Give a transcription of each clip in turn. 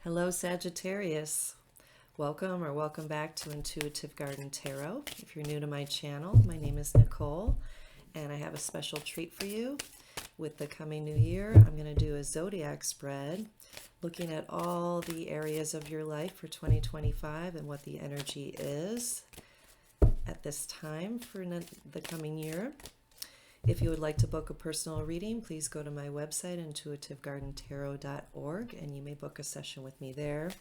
Hello, Sagittarius. Welcome back to Intuitive Garden Tarot. If you're new to my channel, my name is Nicole, and I have a special treat for you. With the coming new year, I'm going to do a zodiac spread, looking at all the areas of your life for 2025 and what the energy is at this time for the coming year. If you would like to book a personal reading, please go to my website, intuitivegardentarot.org, and you may book a session with me there.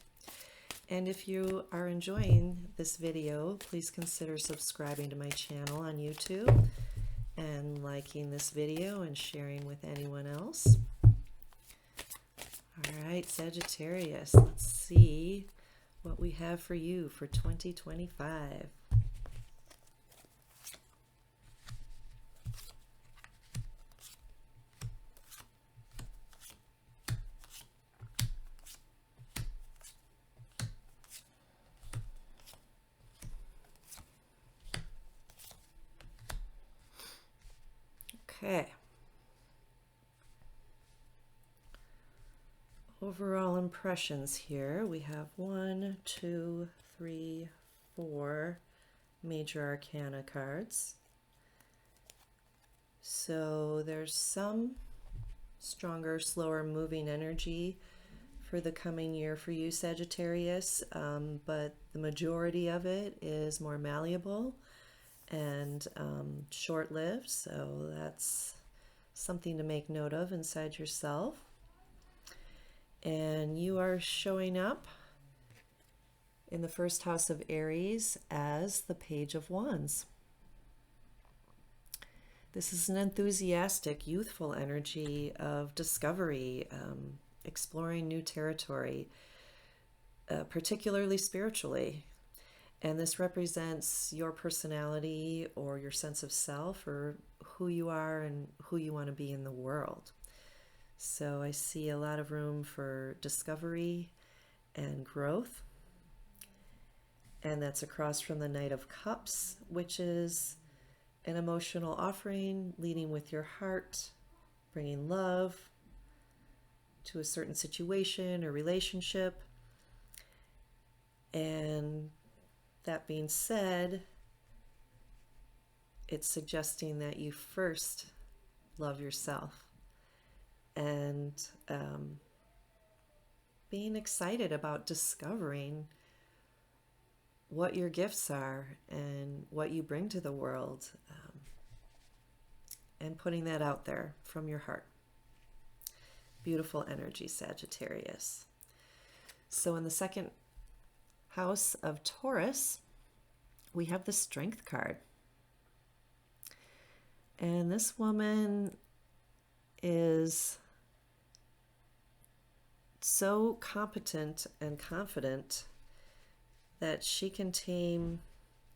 And if you are enjoying this video, please consider subscribing to my channel on YouTube and liking this video and sharing with anyone else. All right, Sagittarius, let's see what we have for you for 2025. Okay. Overall impressions here. We have 1, 2, 3, 4 major arcana cards. So there's some stronger, slower moving energy for the coming year for you, Sagittarius, but the majority of it is more malleable and short-lived, so that's something to make note of inside yourself. And you are showing up in the first house of Aries as the Page of Wands. This is an enthusiastic, youthful energy of discovery, exploring new territory, particularly spiritually. And this represents your personality or your sense of self or who you are and who you want to be in the world. So I see a lot of room for discovery and growth. And that's across from the Knight of Cups, which is an emotional offering, leading with your heart, bringing love to a certain situation or relationship. And that being said, it's suggesting that you first love yourself and being excited about discovering what your gifts are and what you bring to the world, and putting that out there from your heart. Beautiful energy, Sagittarius. So in the second house of Taurus, we have the Strength card. And this woman is so competent and confident that she can tame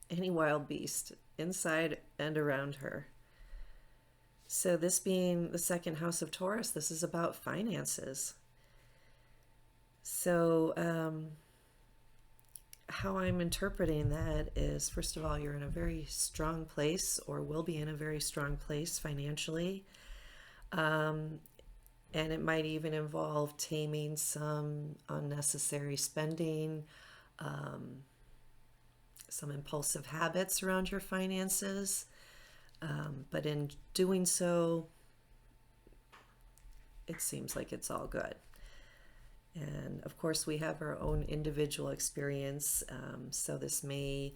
any wild beast inside and around her. So this being the second house of Taurus, this is about finances. So how I'm interpreting that is, first of all, you're in a very strong place or will be in a very strong place financially. And it might even involve taming some unnecessary spending, some impulsive habits around your finances. But in doing so, it seems like it's all good. And of course, we have our own individual experience, so this may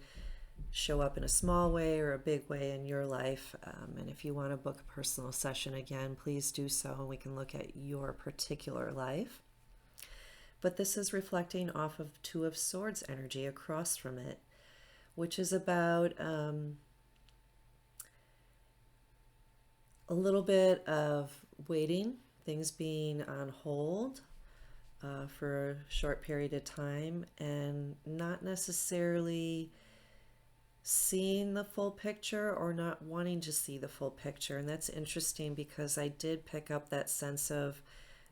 show up in a small way or a big way in your life. And if you want to book a personal session again, please do so, and we can look at your particular life. But this is reflecting off of Two of Swords energy across from it, which is about a little bit of waiting, things being on hold for a short period of time, and not necessarily seeing the full picture or not wanting to see the full picture. And that's interesting because I did pick up that sense of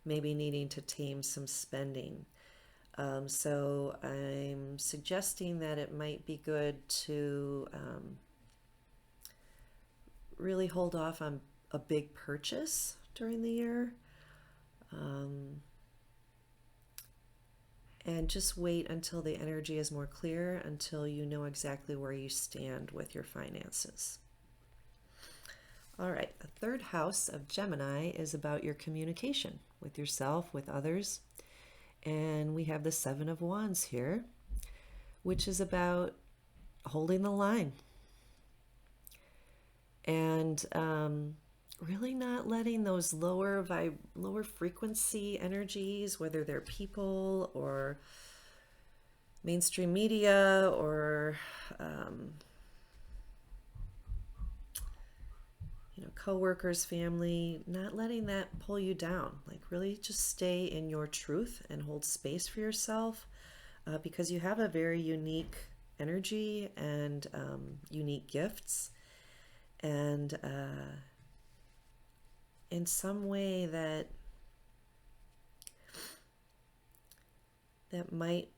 maybe needing to tame some spending. So I'm suggesting that it might be good to really hold off on a big purchase during the year. And just wait until the energy is more clear, until you know exactly where you stand with your finances. All right, the third house of Gemini is about your communication with yourself, with others. And we have the Seven of Wands here, which is about holding the line and really not letting those lower frequency energies, whether they're people or mainstream media or coworkers, family, not letting that pull you down. Like really just stay in your truth and hold space for yourself, because you have a very unique energy and unique gifts, and in some way that might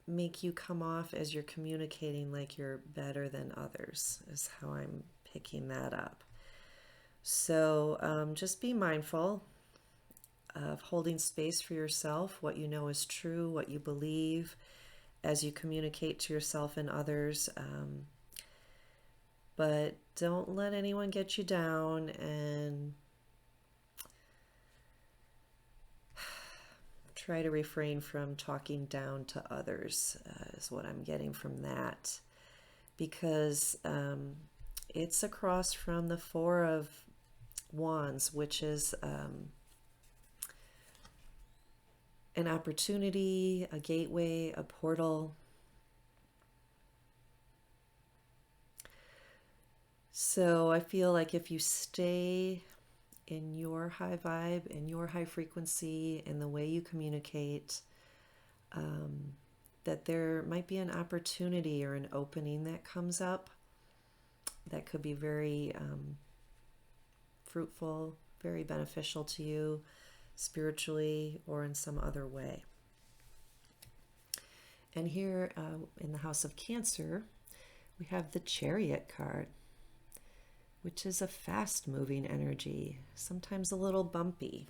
make you come off as you're communicating like you're better than others, is how I'm picking that up. So just be mindful of holding space for yourself, what you know is true, what you believe, as you communicate to yourself and others. But don't let anyone get you down, and try to refrain from talking down to others, is what I'm getting from that. Because it's across from the Four of Wands, which is an opportunity, a gateway, a portal. So I feel like if you stay in your high vibe, in your high frequency, in the way you communicate, that there might be an opportunity or an opening that comes up that could be very fruitful, very beneficial to you spiritually or in some other way. And here in the House of Cancer, we have the Chariot card, which is a fast-moving energy, sometimes a little bumpy.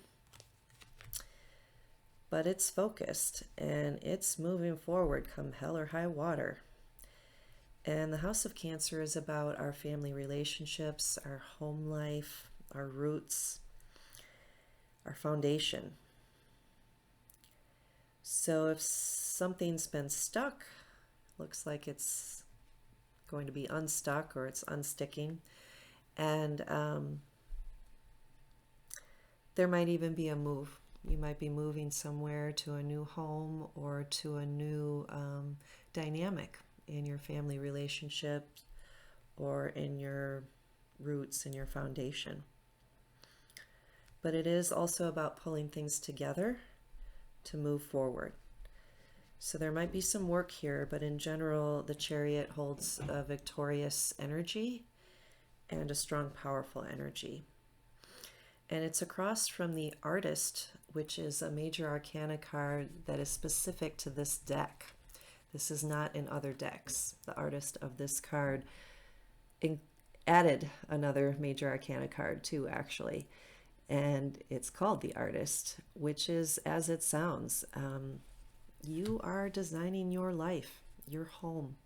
But it's focused, and it's moving forward come hell or high water. And the House of Cancer is about our family relationships, our home life, our roots, our foundation. So if something's been stuck, looks like it's going to be unstuck or it's unsticking. And there might even be a move. You might be moving somewhere to a new home or to a new dynamic in your family relationships or in your roots and your foundation. But it is also about pulling things together to move forward. So there might be some work here, but in general, the Chariot holds a victorious energy and a strong, powerful energy. And it's across from the Artist, which is a major arcana card that is specific to this deck. This is not in other decks. The artist of this card added another major arcana card too, actually. And it's called the Artist, which is as it sounds. You are designing your life, your home.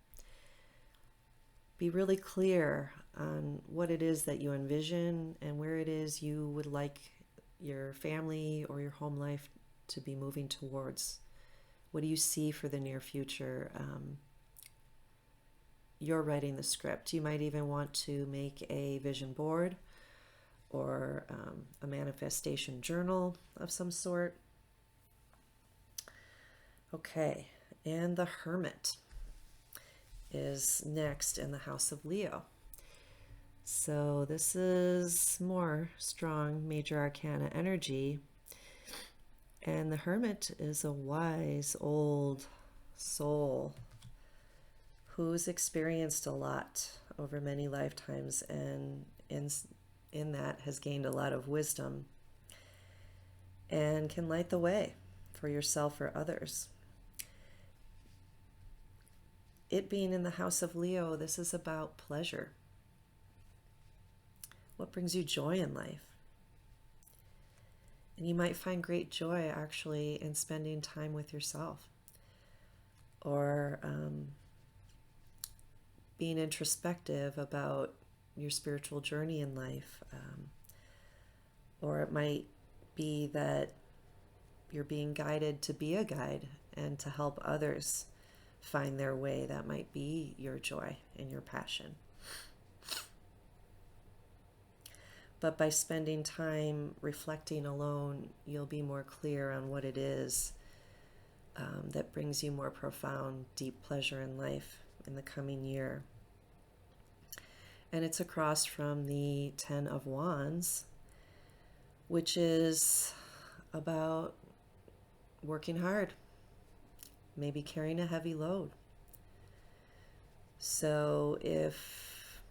Be really clear on what it is that you envision and where it is you would like your family or your home life to be moving towards. What do you see for the near future? You're writing the script. You might even want to make a vision board or a manifestation journal of some sort. Okay, and the Hermit is next in the House of Leo. So this is more strong major arcana energy. And the Hermit is a wise old soul who's experienced a lot over many lifetimes, and in that has gained a lot of wisdom and can light the way for yourself or others. It being in the House of Leo, this is about pleasure. What brings you joy in life? And you might find great joy actually in spending time with yourself, or being introspective about your spiritual journey in life. Or it might be that you're being guided to be a guide and to help others find their way. That might be your joy and your passion. But by spending time reflecting alone, you'll be more clear on what it is that brings you more profound, deep pleasure in life in the coming year. And it's across from the Ten of Wands, which is about working hard, maybe carrying a heavy load. So if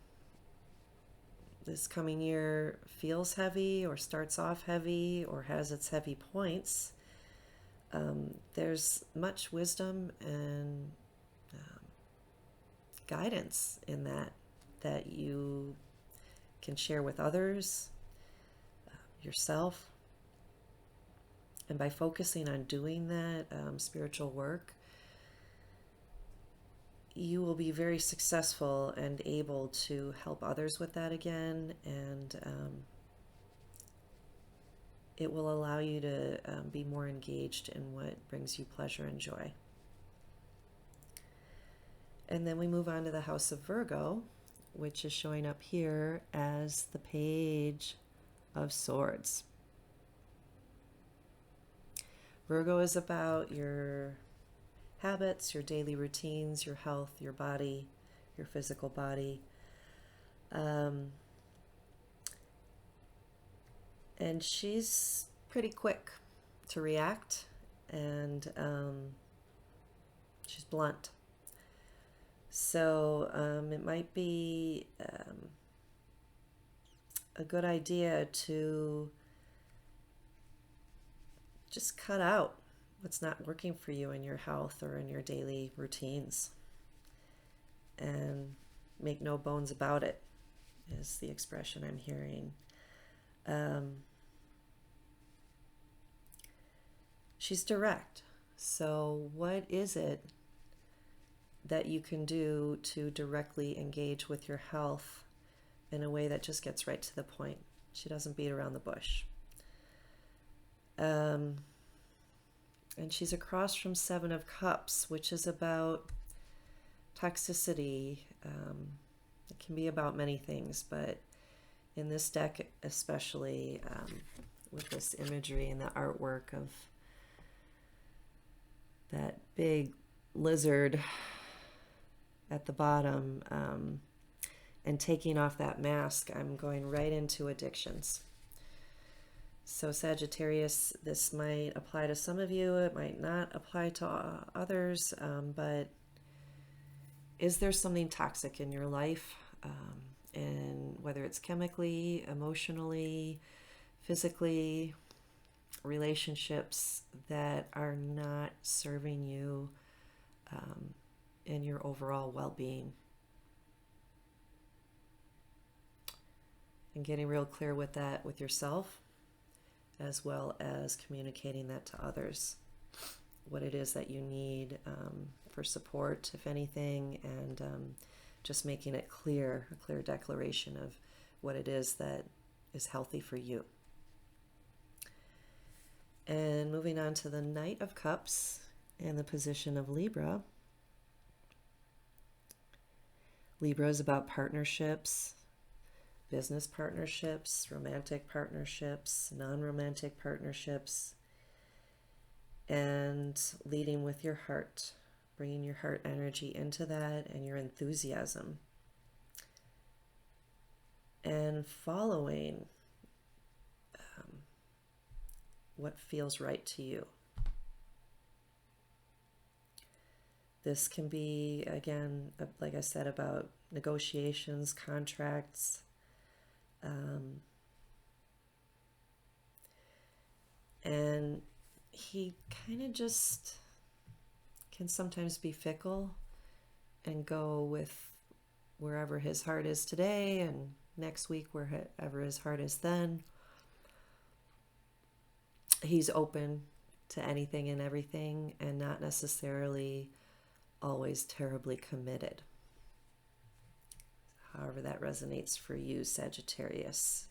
this coming year feels heavy or starts off heavy or has its heavy points, there's much wisdom and guidance in that you can share with others, yourself. And by focusing on doing that spiritual work, you will be very successful and able to help others with that again, and it will allow you to be more engaged in what brings you pleasure and joy. And then we move on to the House of Virgo, which is showing up here as the Page of Swords. Virgo is about your habits, your daily routines, your health, your body, your physical body. And she's pretty quick to react, and she's blunt. So it might be a good idea to just cut out what's not working for you in your health or in your daily routines, and make no bones about it, is the expression I'm hearing. She's direct. So what is it that you can do to directly engage with your health in a way that just gets right to the point? She doesn't beat around the bush. And she's across from Seven of Cups, which is about toxicity. It can be about many things, but in this deck especially, with this imagery and the artwork of that big lizard at the bottom, and taking off that mask, I'm going right into addictions. So Sagittarius, this might apply to some of you, it might not apply to others, but is there something toxic in your life? And whether it's chemically, emotionally, physically, relationships that are not serving you in your overall well-being. And getting real clear with that with yourself, as well as communicating that to others, what it is that you need for support, if anything, and just making it clear, a clear declaration of what it is that is healthy for you. And moving on to the Knight of Cups and the position of Libra. Libra is about partnerships, business partnerships, romantic partnerships, non-romantic partnerships, and leading with your heart, bringing your heart energy into that and your enthusiasm, and following what feels right to you. This can be, again, like I said, about negotiations, contracts, and he kind of just can sometimes be fickle and go with wherever his heart is today, and next week wherever his heart is then. He's open to anything and everything, and not necessarily always terribly committed. However that resonates for you, Sagittarius.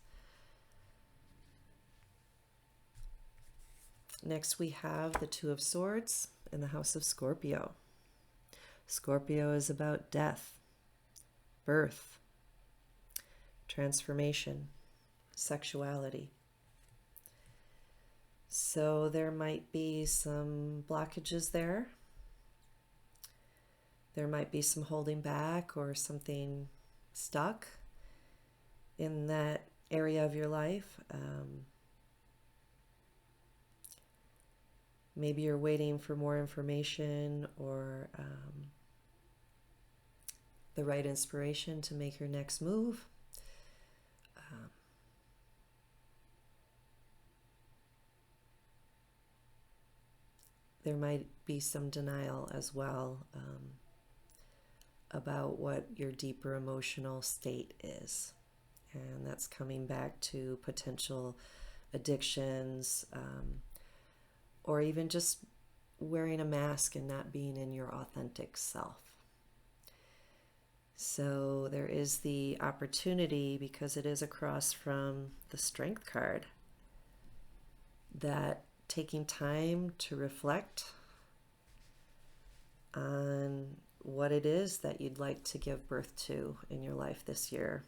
Next we have the Two of Swords in the house of Scorpio. Scorpio is about death, birth, transformation, sexuality. So there might be some blockages there. There might be some holding back or something stuck in that area of your life. Maybe you're waiting for more information or the right inspiration to make your next move. There might be some denial as well about what your deeper emotional state is. And that's coming back to potential addictions, or even just wearing a mask and not being in your authentic self. So there is the opportunity, because it is across from the Strength card, that taking time to reflect on what it is that you'd like to give birth to in your life this year,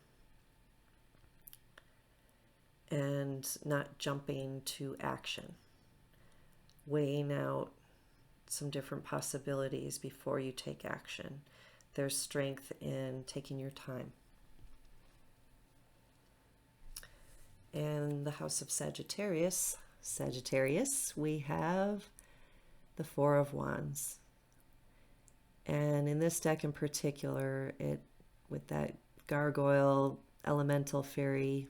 and not jumping to action, weighing out some different possibilities before you take action. There's strength in taking your time. And the house of Sagittarius, we have the Four of Wands. And in this deck in particular, it, with that gargoyle elemental fairy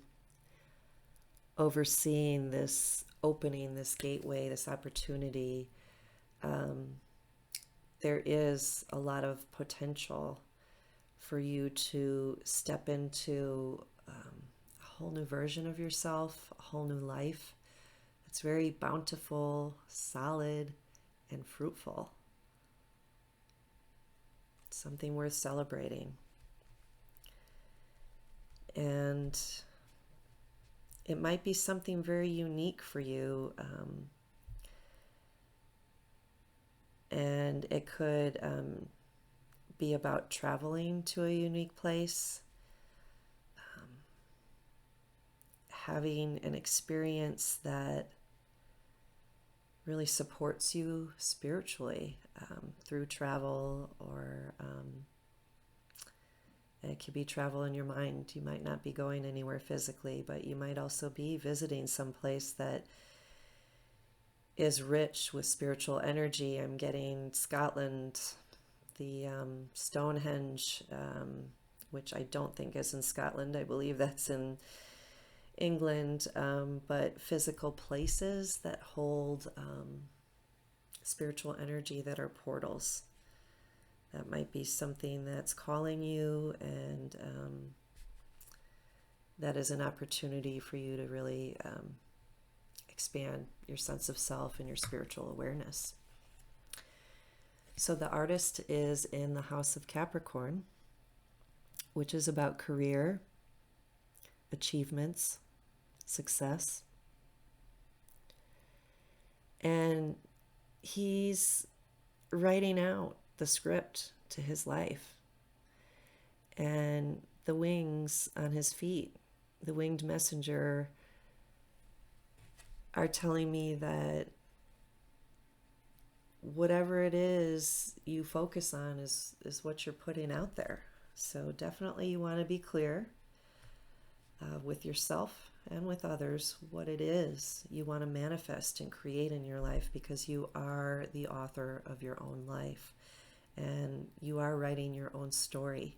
overseeing this opening, this gateway, this opportunity, there is a lot of potential for you to step into a whole new version of yourself, a whole new life. It's very bountiful, solid, and fruitful. It's something worth celebrating. And it might be something very unique for you. And it could be about traveling to a unique place, having an experience that really supports you spiritually through travel, or it could be travel in your mind. You might not be going anywhere physically, but you might also be visiting some place that is rich with spiritual energy. I'm getting Scotland, the Stonehenge, which I don't think is in Scotland. I believe that's in England, but physical places that hold spiritual energy, that are portals. That might be something that's calling you, and that is an opportunity for you to really expand your sense of self and your spiritual awareness. So the artist is in the house of Capricorn, which is about career, achievements, success. And he's writing out the script to his life. And the wings on his feet, the winged messenger, are telling me that whatever it is you focus on is what you're putting out there. So definitely you want to be clear with yourself and with others what it is you want to manifest and create in your life, because you are the author of your own life and you are writing your own story.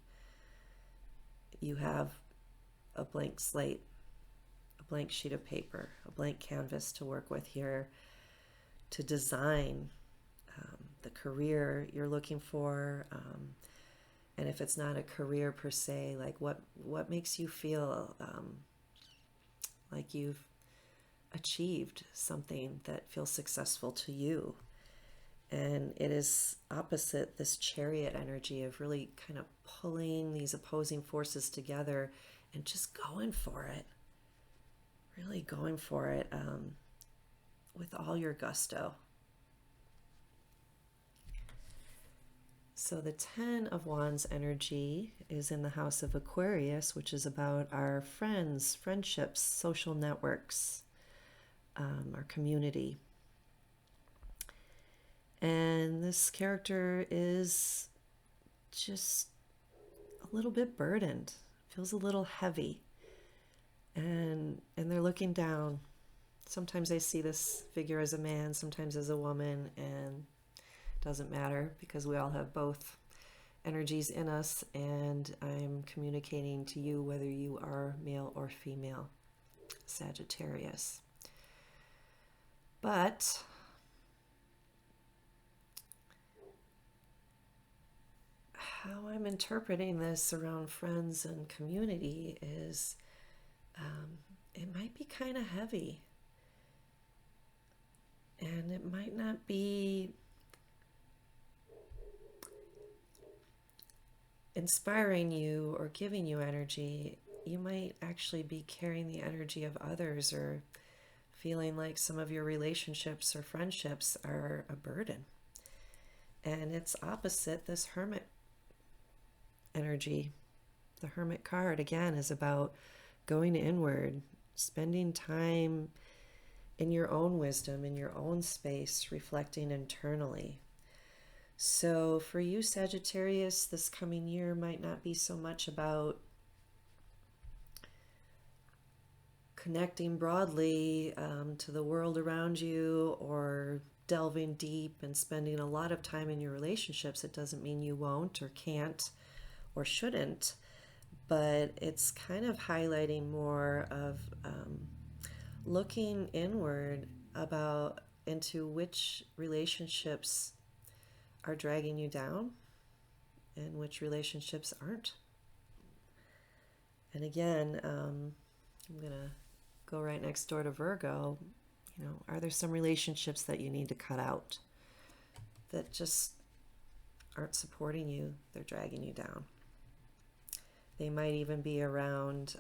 You have a blank slate, a blank sheet of paper, a blank canvas to work with here to design the career you're looking for. And if it's not a career per se, like what makes you feel like you've achieved something that feels successful to you. And it is opposite this chariot energy of really kind of pulling these opposing forces together and just going for it. Really going for it with all your gusto. So the 10 of Wands energy is in the house of Aquarius, which is about our friends, friendships, social networks, our community. And this character is just a little bit burdened, feels a little heavy. And they're looking down. Sometimes I see this figure as a man, sometimes as a woman, and it doesn't matter because we all have both energies in us, and I'm communicating to you whether you are male or female, Sagittarius. But how I'm interpreting this around friends and community is it might be kind of heavy. And it might not be inspiring you or giving you energy. You might actually be carrying the energy of others, or feeling like some of your relationships or friendships are a burden. And it's opposite this Hermit energy. The Hermit card, again, is about going inward, spending time in your own wisdom, in your own space, reflecting internally. So for you, Sagittarius, this coming year might not be so much about connecting broadly to the world around you, or delving deep and spending a lot of time in your relationships. It doesn't mean you won't or can't or shouldn't, but it's kind of highlighting more of looking inward about into which relationships are dragging you down and which relationships aren't. And again, I'm gonna go right next door to Virgo. You know, are there some relationships that you need to cut out that just aren't supporting you? They're dragging you down. They might even be around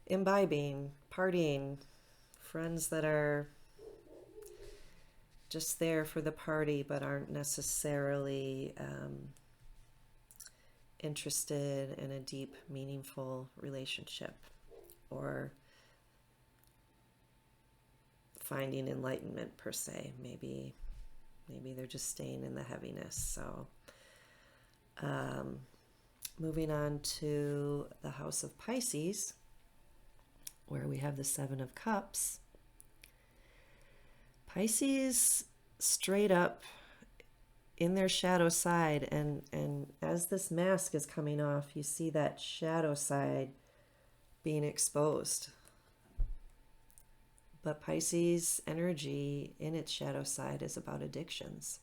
imbibing, partying, friends that are just there for the party but aren't necessarily interested in a deep, meaningful relationship or finding enlightenment per se. Maybe they're just staying in the heaviness. So moving on to the house of Pisces, where we have the 7 of Cups. Pisces straight up in their shadow side, and as this mask is coming off, you see that shadow side being exposed. But Pisces energy in its shadow side is about addictions.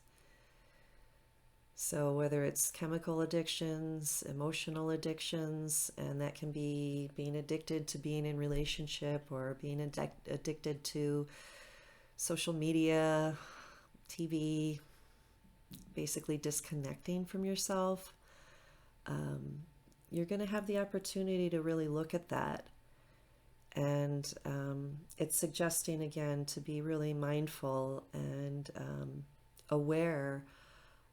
So whether it's chemical addictions, emotional addictions, and that can be being addicted to being in relationship, or being addicted to social media, TV, basically disconnecting from yourself, you're going to have the opportunity to really look at that. And it's suggesting, again, to be really mindful and aware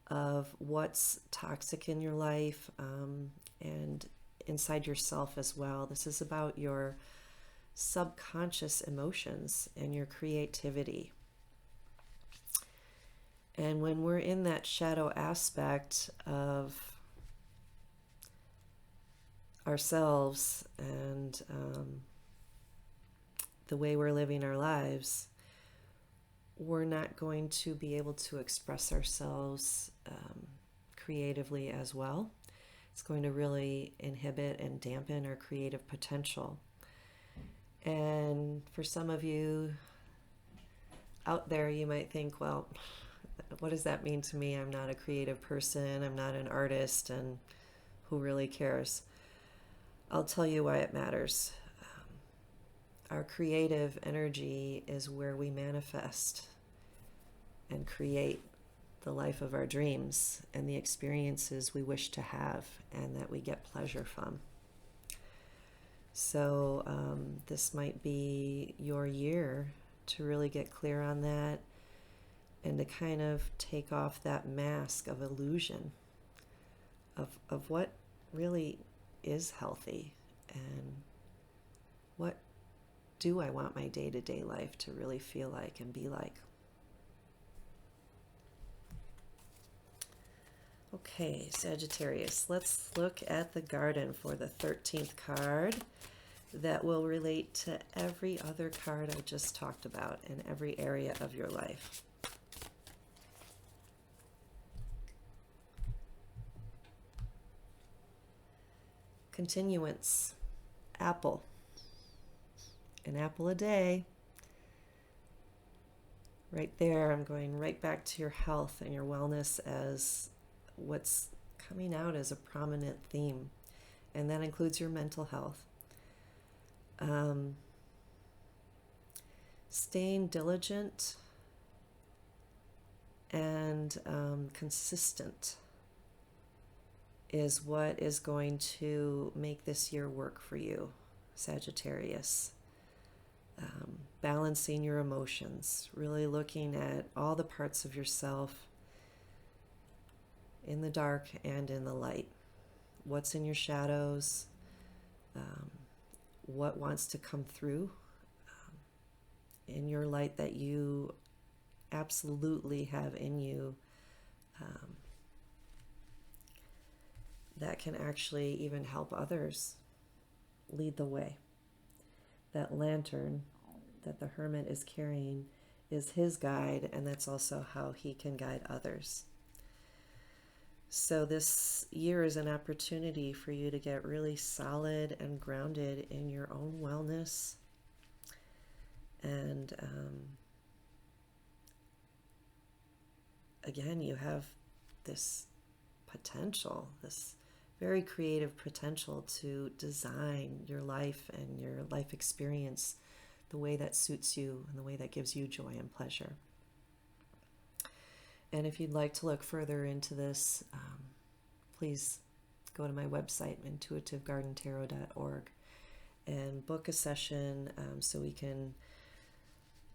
of what's toxic in your life and inside yourself as well. This is about your subconscious emotions and your creativity. And when we're in that shadow aspect of ourselves and the way we're living our lives, we're not going to be able to express ourselves creatively as well. It's going to really inhibit and dampen our creative potential. And for some of you out there, you might think, well, what does that mean to me? I'm not a creative person, I'm not an artist, and who really cares? I'll tell you why it matters. Our creative energy is where we manifest. and create the life of our dreams and the experiences we wish to have and that we get pleasure from. So this might be your year to really get clear on that and to kind of take off that mask of illusion of what really is healthy and what do I want my day-to-day life to really feel like and be like. Okay, Sagittarius, let's look at the garden for the 13th card that will relate to every other card I just talked about in every area of your life. Continuance, apple, an apple a day. Right there, I'm going right back to your health and your wellness as what's coming out as a prominent theme, and that includes your mental health. Staying diligent and consistent is what is going to make this year work for you, Sagittarius. Balancing your emotions, really looking at all the parts of yourself in the dark and in the light. What's in your shadows, what wants to come through in your light that you absolutely have in you, that can actually even help others lead the way. That lantern that the hermit is carrying is his guide, and that's also how he can guide others. So this year is an opportunity for you to get really solid and grounded in your own wellness. And again, you have this potential, this very creative potential to design your life and your life experience the way that suits you and the way that gives you joy and pleasure. And if you'd like to look further into this, please go to my website, intuitivegardentarot.org, and book a session so we can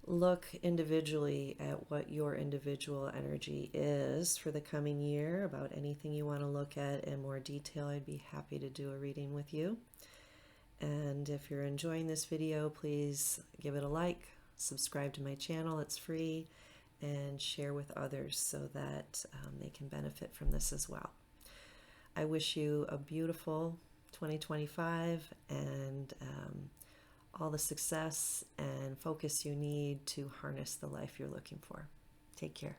look individually at what your individual energy is for the coming year. About anything you want to look at in more detail, I'd be happy to do a reading with you. And if you're enjoying this video, please give it a like, subscribe to my channel, it's free, and share with others so that they can benefit from this as well. I wish you a beautiful 2025 and all the success and focus you need to harness the life you're looking for. Take care.